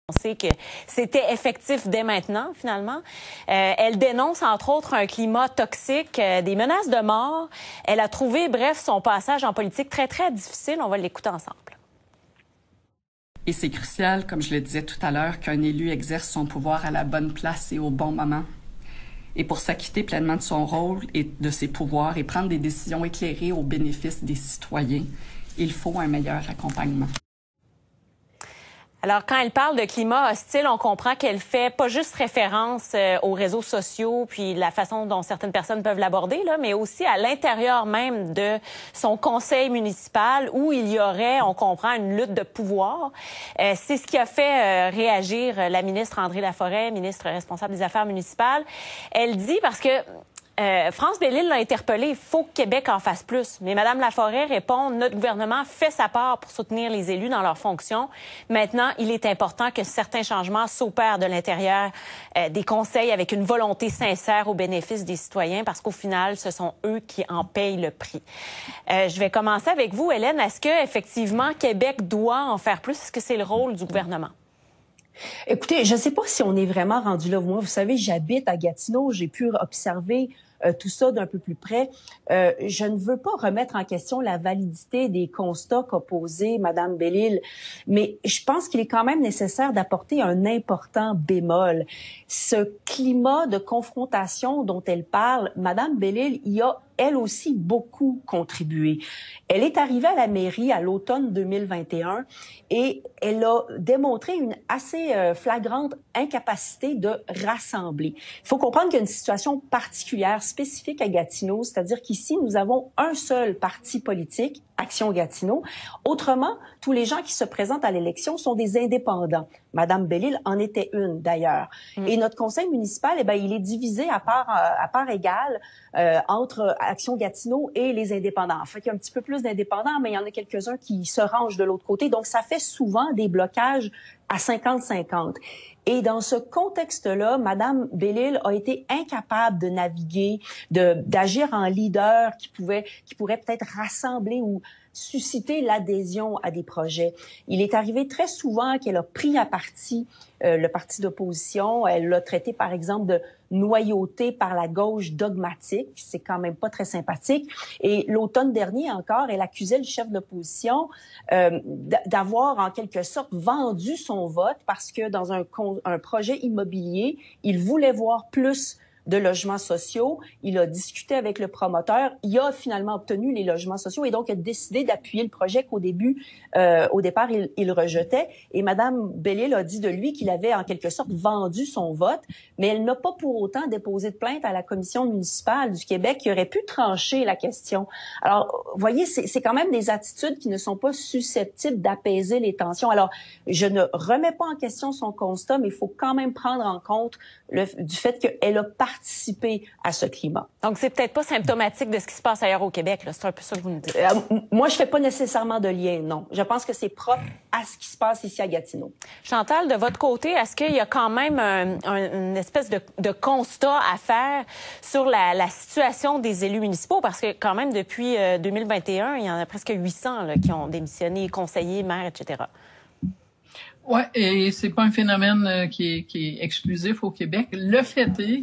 On sait que c'était effectif dès maintenant, finalement. Elle dénonce, entre autres, un climat toxique, des menaces de mort. Elle a trouvé, bref, son passage en politique très, très difficile. On va l'écouter ensemble. Et c'est crucial, comme je le disais tout à l'heure, qu'un élu exerce son pouvoir à la bonne place et au bon moment. Et pour s'acquitter pleinement de son rôle et de ses pouvoirs et prendre des décisions éclairées au bénéfice des citoyens, il faut un meilleur accompagnement. Alors, quand elle parle de climat hostile, on comprend qu'elle fait pas juste référence aux réseaux sociaux puis la façon dont certaines personnes peuvent l'aborder, là, mais aussi à l'intérieur même de son conseil municipal où il y aurait, on comprend, une lutte de pouvoir. C'est ce qui a fait réagir la ministre André Laforêt, ministre responsable des Affaires municipales. Elle dit, parce que France Bellil l'a interpellée, il faut que Québec en fasse plus. Mais Mme Laforêt répond, notre gouvernement fait sa part pour soutenir les élus dans leurs fonctions. Maintenant, il est important que certains changements s'opèrent de l'intérieur des conseils avec une volonté sincère au bénéfice des citoyens parce qu'au final, ce sont eux qui en payent le prix. Je vais commencer avec vous, Hélène. Est-ce que effectivement Québec doit en faire plus? Est-ce que c'est le rôle du gouvernement? Écoutez, je ne sais pas si on est vraiment rendu là. Moi, vous savez, j'habite à Gatineau. J'ai pu observer tout ça d'un peu plus près. Je ne veux pas remettre en question la validité des constats qu'a posés Mme Bellil, mais je pense qu'il est quand même nécessaire d'apporter un important bémol. Ce climat de confrontation dont elle parle, Mme Bellil y a elle aussi beaucoup contribué. Elle est arrivée à la mairie à l'automne 2021 et elle a démontré une assez flagrante incapacité de rassembler. Il faut comprendre qu'il y a une situation particulière, spécifique à Gatineau, c'est-à-dire qu'ici, nous avons un seul parti politique, Action Gatineau. Autrement, tous les gens qui se présentent à l'élection sont des indépendants. Madame Bellil en était une, d'ailleurs. Et notre conseil municipal, il est divisé à part égale entre Action Gatineau et les indépendants. En fait, il y a un petit peu plus d'indépendants, mais il y en a quelques-uns qui se rangent de l'autre côté. Donc, ça fait souvent des blocages à 50-50. Et dans ce contexte-là, Madame Bellil a été incapable de naviguer, d'agir en leader qui pourrait peut-être rassembler ou susciter l'adhésion à des projets. Il est arrivé très souvent qu'elle a pris à partie le parti d'opposition. Elle l'a traité, par exemple, de noyauté par la gauche dogmatique. C'est quand même pas très sympathique. Et l'automne dernier encore, elle accusait le chef de l'opposition d'avoir, en quelque sorte, vendu son vote parce que dans un projet immobilier, il voulait voir plus de logements sociaux. Il a discuté avec le promoteur. Il a finalement obtenu les logements sociaux et donc a décidé d'appuyer le projet qu'au départ, il rejetait. Et Mme Bellil a dit de lui qu'il avait en quelque sorte vendu son vote, mais elle n'a pas pour autant déposé de plainte à la commission municipale du Québec qui aurait pu trancher la question. Alors, vous voyez, c'est quand même des attitudes qui ne sont pas susceptibles d'apaiser les tensions. Alors, je ne remets pas en question son constat, mais il faut quand même prendre en compte du fait qu'elle a participé à ce climat. Donc, c'est peut-être pas symptomatique de ce qui se passe ailleurs au Québec, là. C'est un peu ça que vous nous dites. Moi, je fais pas nécessairement de lien, non. Je pense que c'est propre à ce qui se passe ici à Gatineau. Chantal, de votre côté, est-ce qu'il y a quand même une espèce de constat à faire sur la situation des élus municipaux? Parce que quand même, depuis 2021, il y en a presque 800 là, qui ont démissionné, conseillers, maires, etc. Ouais, et c'est pas un phénomène qui est exclusif au Québec. Le fait est